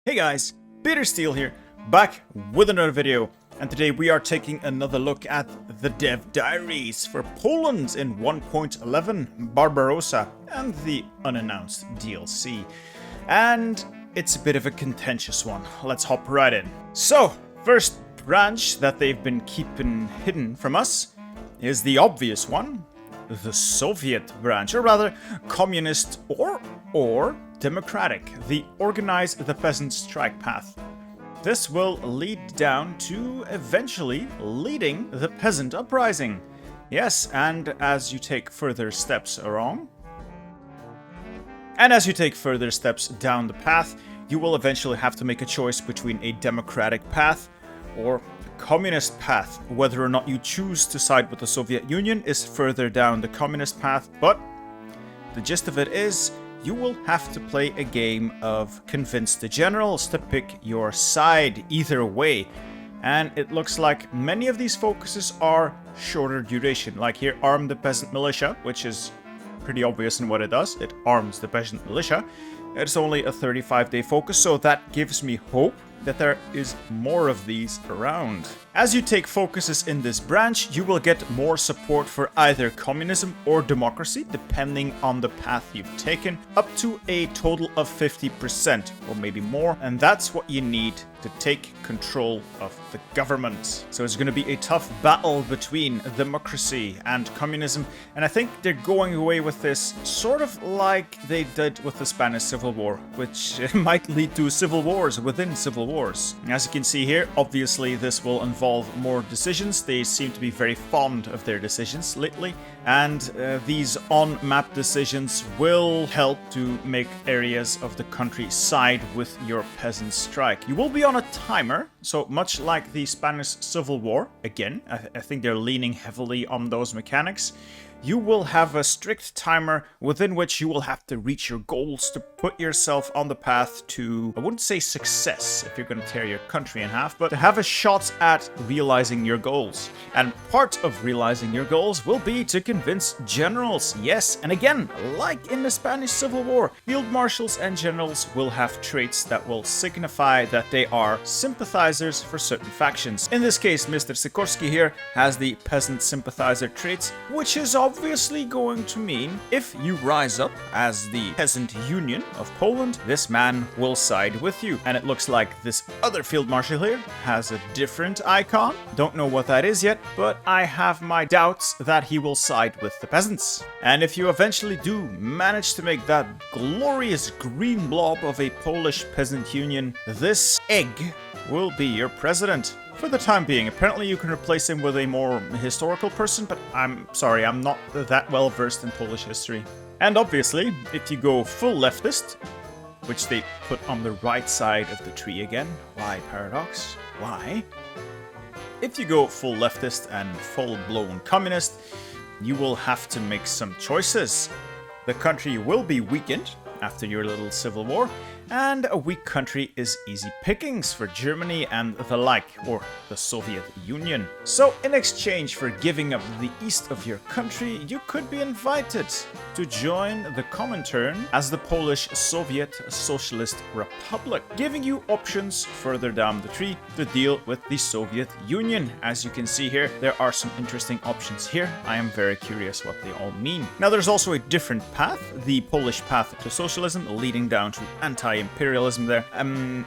Hey guys, Peter Steele here, back with another video, and today we are taking another look at the dev diaries for Poland in 1.11, Barbarossa, and the unannounced DLC. And it's a bit of a contentious one. Let's hop right in. So, first branch that they've been keeping hidden from us is the obvious one, the Soviet branch, or rather, communist or democratic, the Organize the Peasant Strike path. This will lead down to eventually leading the peasant uprising. Yes, and as you take further steps down the path, you will eventually have to make a choice between a democratic path or a communist path. Whether or not you choose to side with the Soviet Union is further down the communist path, but the gist of it is you will have to play a game of convince the generals to pick your side either way. And it looks like many of these focuses are shorter duration. Like here, arm the peasant militia, which is pretty obvious in what it does. It arms the peasant militia. It's only a 35-day focus, so that gives me hope that there is more of these around. As you take focuses in this branch, you will get more support for either communism or democracy, depending on the path you've taken, up to a total of 50% or maybe more, and that's what you need to take control of the government. So it's going to be a tough battle between democracy and communism, and I think they're going away with this sort of like they did with the Spanish Civil War, which might lead to civil wars within civil wars. As you can see here, obviously this will involve more decisions. They seem to be very fond of their decisions lately, and these on-map decisions will help to make areas of the country side with your peasant strike. You will be on a timer, so much like the Spanish Civil War, again, I think they're leaning heavily on those mechanics. You will have a strict timer within which you will have to reach your goals to put yourself on the path to, I wouldn't say success if you're going to tear your country in half, but to have a shot at realizing your goals. And part of realizing your goals will be to convince generals. Yes, and again, like in the Spanish Civil War, field marshals and generals will have traits that will signify that they are sympathizers for certain factions. In this case, Mr. Sikorsky here has the peasant sympathizer traits, which is obviously going to mean if you rise up as the Peasant Union of Poland, this man will side with you. And it looks like this other field marshal here has a different icon. Don't know what that is yet, but I have my doubts that he will side with the peasants. And if you eventually do manage to make that glorious green blob of a Polish Peasant Union, this egg will be your president. For the time being. Apparently you can replace him with a more historical person, but I'm sorry, I'm not that well versed in Polish history. And obviously, if you go full leftist, which they put on the right side of the tree again, why paradox? Why? If you go full leftist and full-blown communist, you will have to make some choices. The country will be weakened after your little civil war, and a weak country is easy pickings for Germany and the like, or the Soviet Union. So in exchange for giving up the east of your country, you could be invited to join the Comintern as the Polish Soviet Socialist Republic, giving you options further down the tree to deal with the Soviet Union. As you can see here, there are some interesting options here. I am very curious what they all mean. Now there's also a different path, the Polish path to socialism, leading down to anti-imperialism there.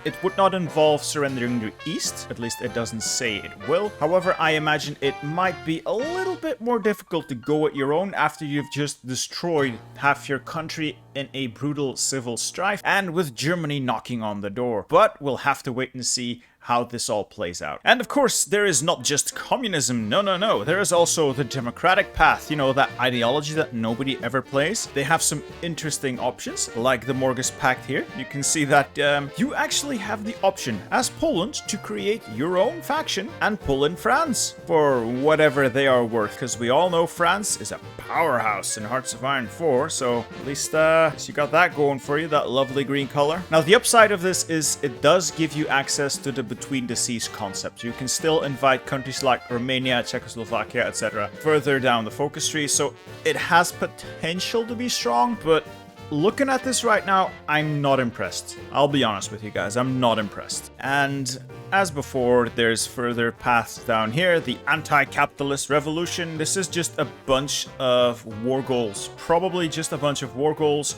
It would not involve surrendering the east, at least it doesn't say it will. However, I imagine it might be a little bit more difficult to go at your own after you've just destroyed half your country in a brutal civil strife and with Germany knocking on the door. But we'll have to wait and see how this all plays out. And of course, there is not just communism, no. There is also the democratic path, you know, that ideology that nobody ever plays. They have some interesting options, like the Morgus Pact here. You can see that you actually have the option, as Poland, to create your own faction and pull in France for whatever they are worth, because we all know France is a powerhouse in Hearts of Iron 4, so at least you got that going for you, that lovely green color. Now, the upside of this is it does give you access to the between the seas concept. You can still invite countries like Romania, Czechoslovakia, etc. further down the focus tree, so it has potential to be strong, but looking at this right now, I'm not impressed. I'll be honest with you guys, I'm not impressed. And as before, there's further paths down here. The Anticapitalist Revolution. This is just a bunch of war goals. Probably just a bunch of war goals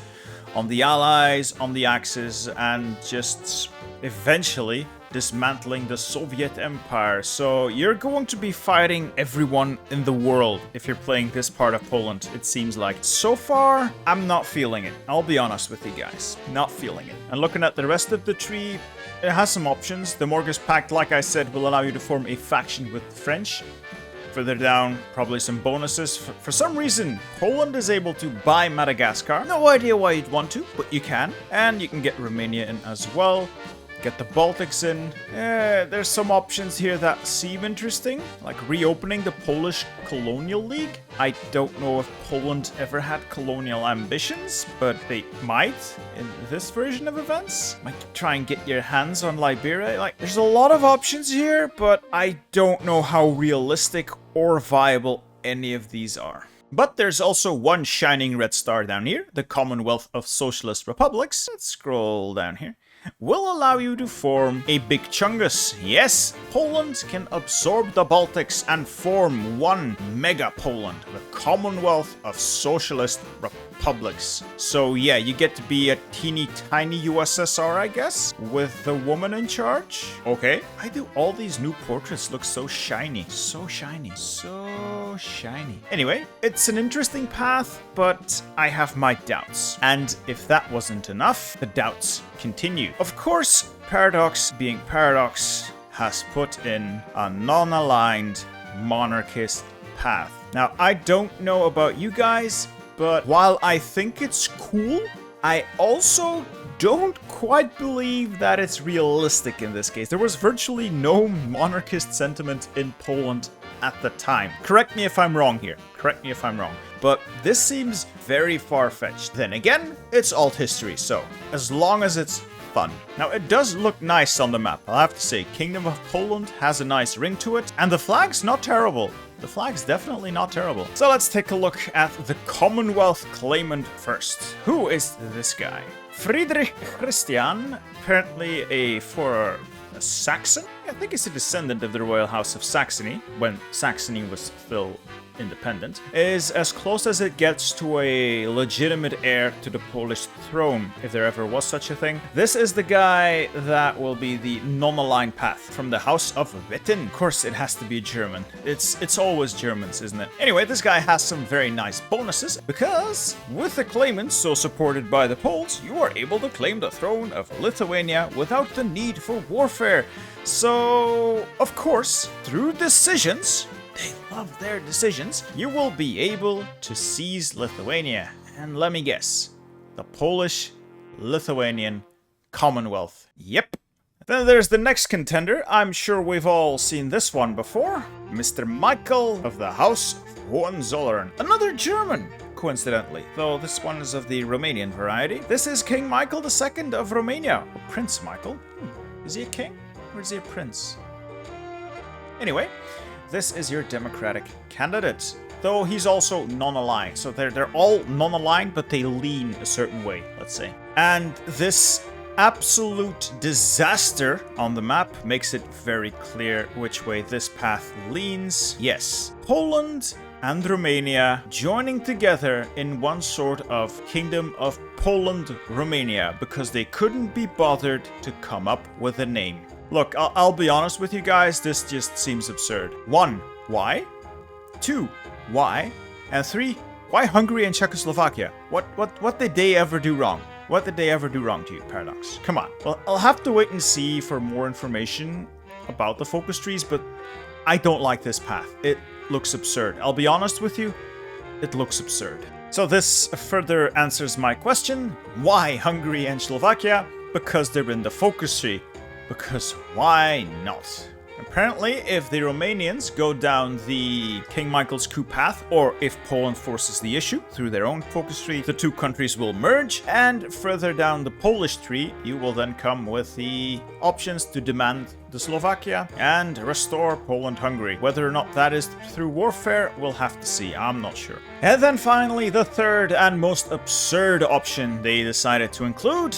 on the Allies, on the Axis, and just eventually dismantling the Soviet Empire. So you're going to be fighting everyone in the world if you're playing this part of Poland, it seems like. So far, I'm not feeling it. I'll be honest with you guys. Not feeling it. And looking at the rest of the tree, it has some options. The Mortgage Pact, like I said, will allow you to form a faction with the French. Further down, probably some bonuses. For some reason, Poland is able to buy Madagascar. No idea why you'd want to, but you can. And you can get Romania in as well. Get the Baltics in. There's some options here that seem interesting, like reopening the Polish Colonial League. I don't know if Poland ever had colonial ambitions, but they might in this version of events. Might try and get your hands on Liberia. Like, there's a lot of options here, but I don't know how realistic or viable any of these are. But there's also one shining red star down here, the Commonwealth of Socialist Republics. Let's scroll down here. Will allow you to form a big chungus. Yes, Poland can absorb the Baltics and form one mega Poland, the Commonwealth of Socialist Republics. So yeah, you get to be a teeny tiny USSR, I guess, with the woman in charge. Okay. Why do all these new portraits look so shiny? So shiny. So shiny. Anyway, it's an interesting path, but I have my doubts. And if that wasn't enough, the doubts continue. Of course, Paradox, being Paradox, has put in a non-aligned monarchist path. Now, I don't know about you guys, but while I think it's cool, I also don't quite believe that it's realistic in this case. There was virtually no monarchist sentiment in Poland at the time. Correct me if I'm wrong here. Correct me if I'm wrong. But this seems very far-fetched. Then again, it's alt history, so as long as it's fun. Now, it does look nice on the map, I'll have to say. Kingdom of Poland has a nice ring to it, and the flag's not terrible. The flag's definitely not terrible. So let's take a look at the Commonwealth Claimant first. Who is this guy? Friedrich Christian, apparently a Saxon? I think he's a descendant of the royal house of Saxony, when Saxony was still independent, is as close as it gets to a legitimate heir to the Polish throne, if there ever was such a thing. This is the guy that will be the non-aligned path from the House of Wettin. Of course, it has to be German. It's always Germans, isn't it? Anyway, this guy has some very nice bonuses, because with the claimant so supported by the Poles, you are able to claim the throne of Lithuania without the need for warfare. So, of course, through decisions, they love their decisions, you will be able to seize Lithuania. And let me guess, the Polish-Lithuanian Commonwealth. Yep. Then there's the next contender. I'm sure we've all seen this one before. Mr. Michael of the House of Hohenzollern. Another German, coincidentally, though this one is of the Romanian variety. This is King Michael II of Romania. Or Prince Michael. Is he a king? Or is he a prince? Anyway, this is your Democratic candidate, though he's also non-aligned. So they're all non-aligned, but they lean a certain way, let's say. And this absolute disaster on the map makes it very clear which way this path leans. Yes, Poland and Romania joining together in one sort of Kingdom of Poland-Romania because they couldn't be bothered to come up with a name. Look, I'll be honest with you guys, this just seems absurd. 1, why? 2, why? And 3, why Hungary and Czechoslovakia? What did they ever do wrong? What did they ever do wrong to you, Paradox? Come on. Well, I'll have to wait and see for more information about the focus trees, but I don't like this path. It looks absurd. I'll be honest with you, it looks absurd. So this further answers my question. Why Hungary and Slovakia? Because they're in the focus tree. Because why not? Apparently, if the Romanians go down the King Michael's coup path, or if Poland forces the issue through their own focus tree, the two countries will merge, and further down the Polish tree, you will then come with the options to demand the Slovakia and restore Poland-Hungary. Whether or not that is through warfare, we'll have to see. I'm not sure. And then finally, the third and most absurd option they decided to include: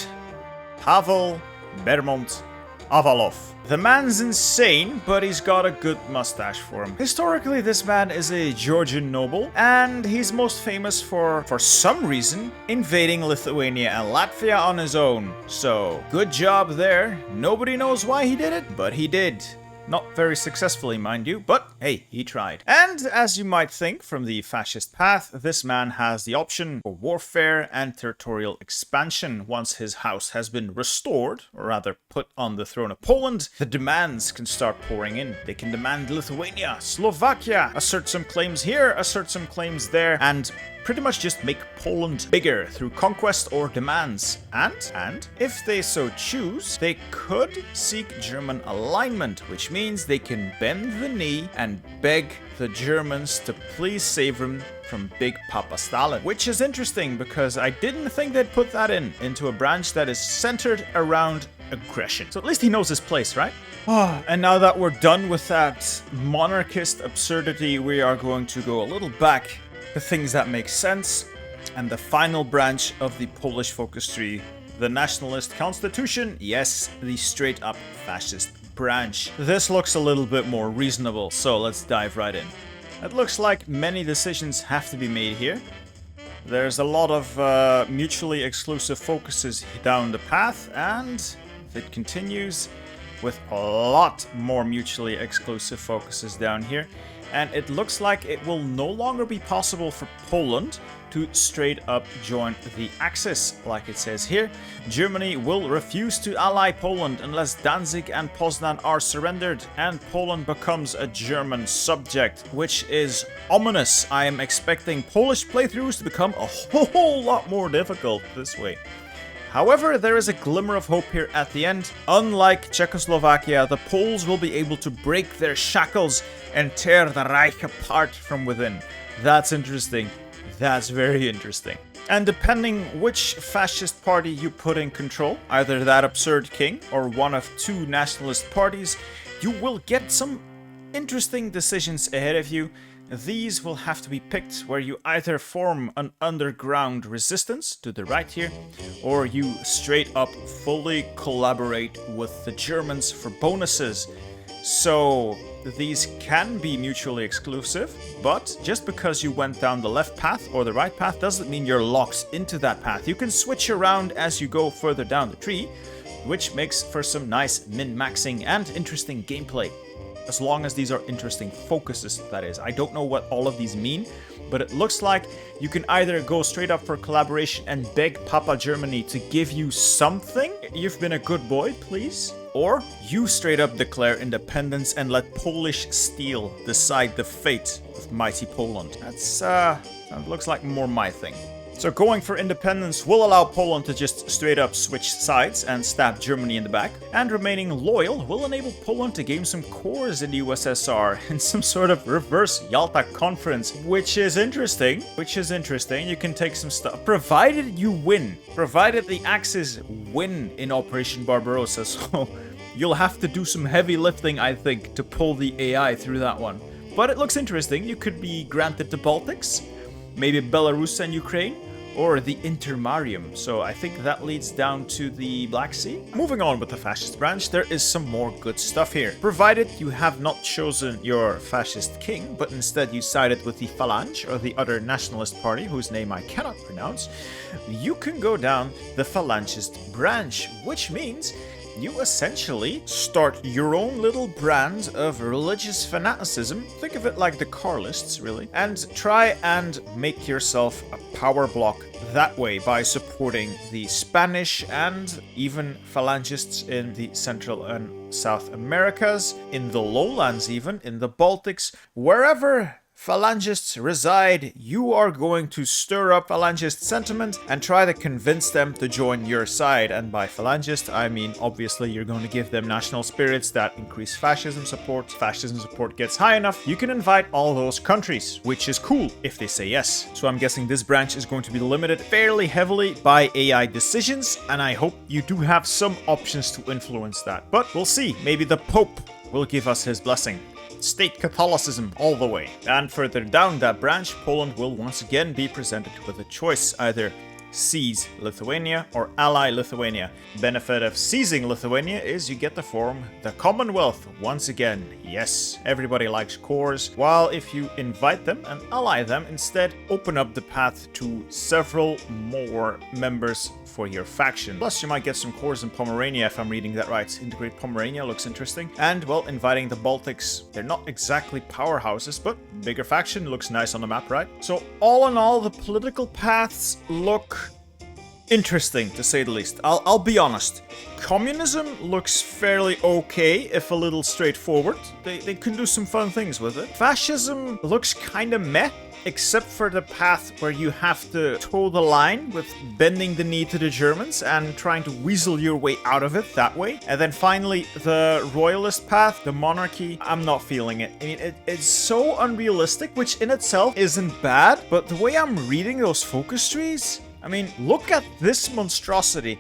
Pavel Bermont Pavlov. The man's insane, but he's got a good mustache for him. Historically, this man is a Georgian noble, and he's most famous for some reason, invading Lithuania and Latvia on his own. So, good job there. Nobody knows why he did it, but he did. Not very successfully, mind you, but hey, he tried. And as you might think from the fascist path, this man has the option for warfare and territorial expansion. Once his house has been restored, or rather put on the throne of Poland, the demands can start pouring in. They can demand Lithuania, Slovakia, assert some claims here, assert some claims there, and pretty much just make Poland bigger through conquest or demands. And if they so choose, they could seek German alignment, which means they can bend the knee and beg the Germans to please save them from Big Papa Stalin. Which is interesting because I didn't think they'd put that into a branch that is centered around aggression. So at least he knows his place, right? And now that we're done with that monarchist absurdity, we are going to go a little back to things that make sense, and the final branch of the Polish focus tree, the Nationalist Constitution. Yes, the straight up fascist branch. This looks a little bit more reasonable, so let's dive right in. It looks like many decisions have to be made here. There's a lot of mutually exclusive focuses down the path, and it continues with a lot more mutually exclusive focuses down here. And it looks like it will no longer be possible for Poland to straight up join the Axis. Like it says here, Germany will refuse to ally Poland unless Danzig and Poznan are surrendered and Poland becomes a German subject, which is ominous. I am expecting Polish playthroughs to become a whole lot more difficult this way. However, there is a glimmer of hope here at the end. Unlike Czechoslovakia, the Poles will be able to break their shackles and tear the Reich apart from within. That's interesting. That's very interesting. And depending which fascist party you put in control, either that absurd king or one of two nationalist parties, you will get some interesting decisions ahead of you. These will have to be picked where you either form an underground resistance to the right here, or you straight up fully collaborate with the Germans for bonuses. So these can be mutually exclusive, but just because you went down the left path or the right path doesn't mean you're locked into that path. You can switch around as you go further down the tree, which makes for some nice min-maxing and interesting gameplay. As long as these are interesting focuses, that is. I don't know what all of these mean, but it looks like you can either go straight up for collaboration and beg Papa Germany to give you something. You've been a good boy, please. Or you straight up declare independence and let Polish steel decide the fate of mighty Poland. That looks like more my thing. So going for independence will allow Poland to just straight up switch sides and stab Germany in the back, and remaining loyal will enable Poland to gain some cores in the USSR in some sort of reverse Yalta conference, which is interesting. You can take some stuff, provided you win, provided the Axis win in Operation Barbarossa, so you'll have to do some heavy lifting, I think, to pull the AI through that one. But it looks interesting. You could be granted the Baltics, maybe Belarus and Ukraine, or the Intermarium. So I think that leads down to the Black Sea. Moving on with the fascist branch, there is some more good stuff here. Provided you have not chosen your fascist king, but instead you sided with the Phalange, or the other nationalist party, whose name I cannot pronounce, you can go down the Phalangist branch, which means you essentially start your own little brand of religious fanaticism. Think of it like the Carlists, really. And try and make yourself a power block that way by supporting the Spanish and even Phalangists in the Central and South Americas, in the lowlands even, in the Baltics, wherever Phalangists reside, you are going to stir up Phalangist sentiment and try to convince them to join your side. And by Phalangist, I mean obviously you're going to give them national spirits that increase fascism support. Fascism support gets high enough, you can invite all those countries, which is cool if they say yes. So I'm guessing this branch is going to be limited fairly heavily by AI decisions, and I hope you do have some options to influence that. But we'll see, maybe the Pope will give us his blessing. State Catholicism all the way. And further down that branch, Poland will once again be presented with a choice, either seize Lithuania or ally Lithuania. Benefit of seizing Lithuania is you get to form the Commonwealth once again. Yes, everybody likes cores, while if you invite them and ally them, instead open up the path to several more members for your faction. Plus you might get some cores in Pomerania if I'm reading that right. Integrate Pomerania looks interesting. And well, inviting the Baltics, they're not exactly powerhouses, but bigger faction looks nice on the map, right? So all in all, the political paths look interesting, to say the least. I'll be honest. Communism looks fairly okay, if a little straightforward. They can do some fun things with it. Fascism looks kinda meh, except for the path where you have to toe the line with bending the knee to the Germans and trying to weasel your way out of it that way. And then finally, the royalist path, the monarchy, I'm not feeling it. I mean, it's so unrealistic, which in itself isn't bad, but the way I'm reading those focus trees, I mean, look at this monstrosity.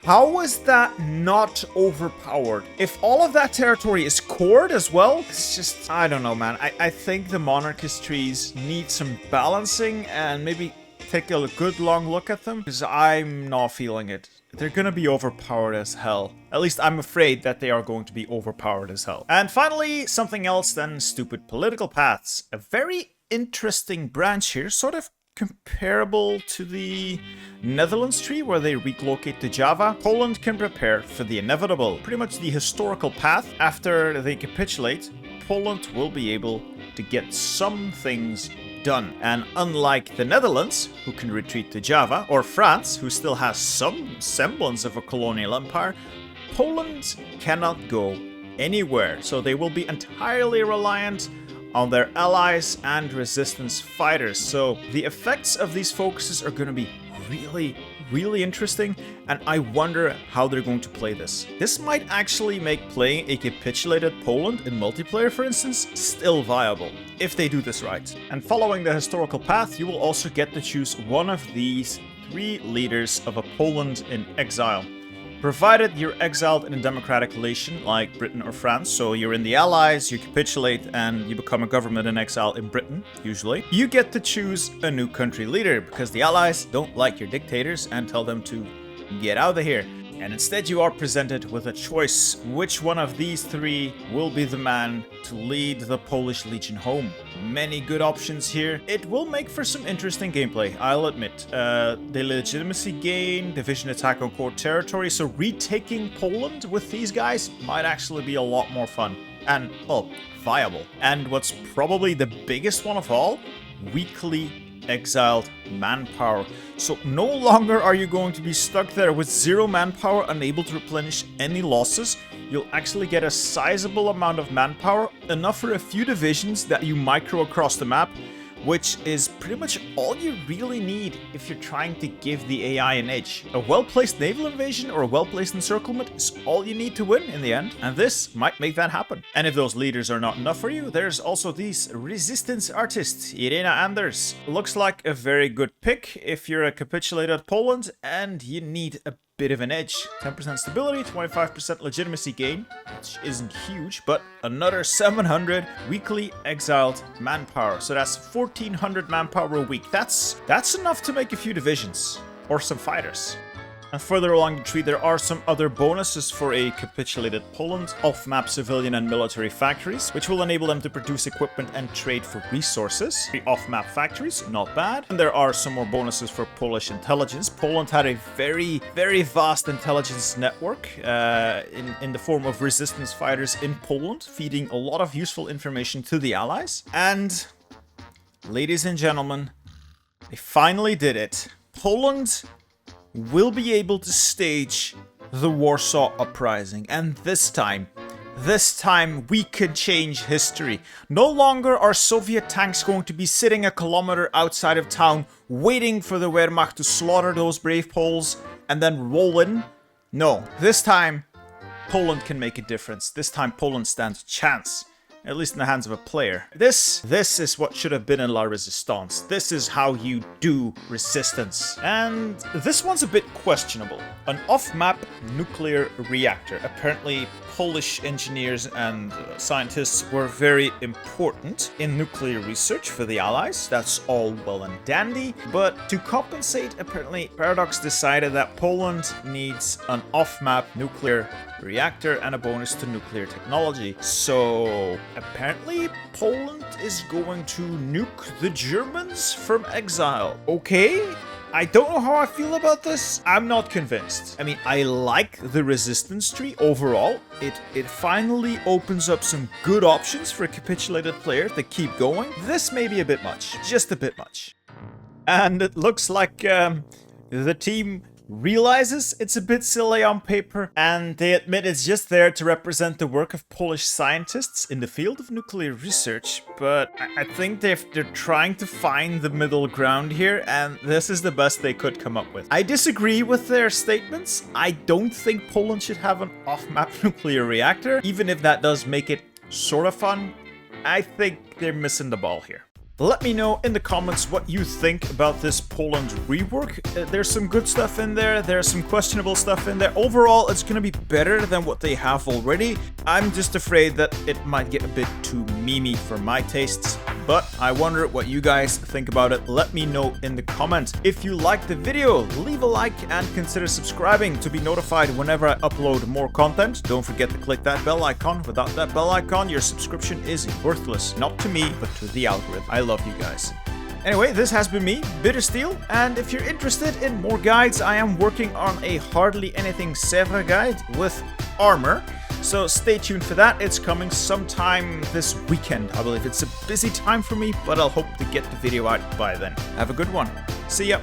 How was that not overpowered? If all of that territory is cored as well, it's just, I don't know, man. I think the monarchist trees need some balancing and maybe take a good long look at them, because I'm not feeling it. They're gonna be overpowered as hell. At least I'm afraid that they are going to be overpowered as hell. And finally, something else than stupid political paths. A very interesting branch here, sort of comparable to the Netherlands tree where they relocate to Java. Poland can prepare for the inevitable. Pretty much the historical path. After they capitulate, Poland will be able to get some things done. And unlike the Netherlands, who can retreat to Java, or France, who still has some semblance of a colonial empire, Poland cannot go anywhere. So they will be entirely reliant on their allies and resistance fighters. So the effects of these focuses are going to be really interesting, and I wonder how they're going to play this. This might actually make playing a capitulated Poland in multiplayer, for instance, still viable, if they do this right. And following the historical path, you will also get to choose one of these 3 leaders of a Poland in exile. Provided you're exiled in a democratic relation like Britain or France, so you're in the Allies, you capitulate, and you become a government in exile in Britain, usually, you get to choose a new country leader, because the Allies don't like your dictators and tell them to get out of here. And instead you are presented with a choice. Which one of these 3 will be the man to lead the Polish Legion home? Many good options here. It will make for some interesting gameplay, I'll admit. The legitimacy gain, division attack on core territory, so retaking Poland with these guys might actually be a lot more fun. And, well, viable. And what's probably the biggest one of all, weekly exiled manpower. So no longer are you going to be stuck there with 0 manpower, unable to replenish any losses. You'll actually get a sizable amount of manpower, enough for a few divisions that you micro across the map, which is pretty much all you really need if you're trying to give the AI an edge. A well-placed naval invasion or a well-placed encirclement is all you need to win in the end, and this might make that happen. And if those leaders are not enough for you, there's also these resistance artists, Irena Anders. Looks like a very good pick if you're a capitulated Poland and you need a bit of an edge. 10% stability, 25% legitimacy gain, which isn't huge, but another 700 weekly exiled manpower. So that's 1400 manpower a week. That's enough to make a few divisions or some fighters. And further along the tree, there are some other bonuses for a capitulated Poland. Off-map civilian and military factories, which will enable them to produce equipment and trade for resources. The off-map factories, not bad. And there are some more bonuses for Polish intelligence. Poland had a very vast intelligence network in the form of resistance fighters in Poland, feeding a lot of useful information to the allies. And, ladies and gentlemen, they finally did it. Poland will be able to stage the Warsaw Uprising, and this time This time we can change history. No longer are Soviet tanks going to be sitting a kilometer outside of town waiting for the Wehrmacht to slaughter those brave Poles and then roll in. No, this time Poland can make a difference. This time Poland stands a chance. At least in the hands of a player. This is what should have been in La Resistance. This is how you do resistance. And this one's a bit questionable. An off-map nuclear reactor. Apparently Polish engineers and scientists were very important in nuclear research for the Allies. That's all well and dandy. But to compensate, apparently Paradox decided that Poland needs an off-map nuclear reactor and a bonus to nuclear technology. So apparently Poland is going to nuke the Germans from exile. Okay, I don't know how I feel about this. I'm not convinced. I mean, I like the resistance tree overall. It finally opens up some good options for a capitulated player to keep going. This may be a bit much, just a bit much. And it looks like the team realizes it's a bit silly on paper, and they admit it's just there to represent the work of Polish scientists in the field of nuclear research, but I think they're trying to find the middle ground here, and this is the best they could come up with. I disagree with their statements. I don't think Poland should have an off-map nuclear reactor, even if that does make it sort of fun. I think they're missing the ball here. Let me know in the comments what you think about this Poland rework. There's some good stuff in there, there's some questionable stuff in there. Overall, it's gonna be better than what they have already. I'm just afraid that it might get a bit too memey for my tastes, but I wonder what you guys think about it. Let me know in the comments. If you liked the video, leave a like and consider subscribing to be notified whenever I upload more content. Don't forget to click that bell icon. Without that bell icon, your subscription is worthless. Not to me, but to the algorithm. I love you guys. Anyway, this has been me, Bittersteel, and if you're interested in more guides, I am working on a Hardly Anything Sevres guide with armor, so stay tuned for that. It's coming sometime this weekend, I believe. It's a busy time for me, but I'll hope to get the video out by then. Have a good one. See ya!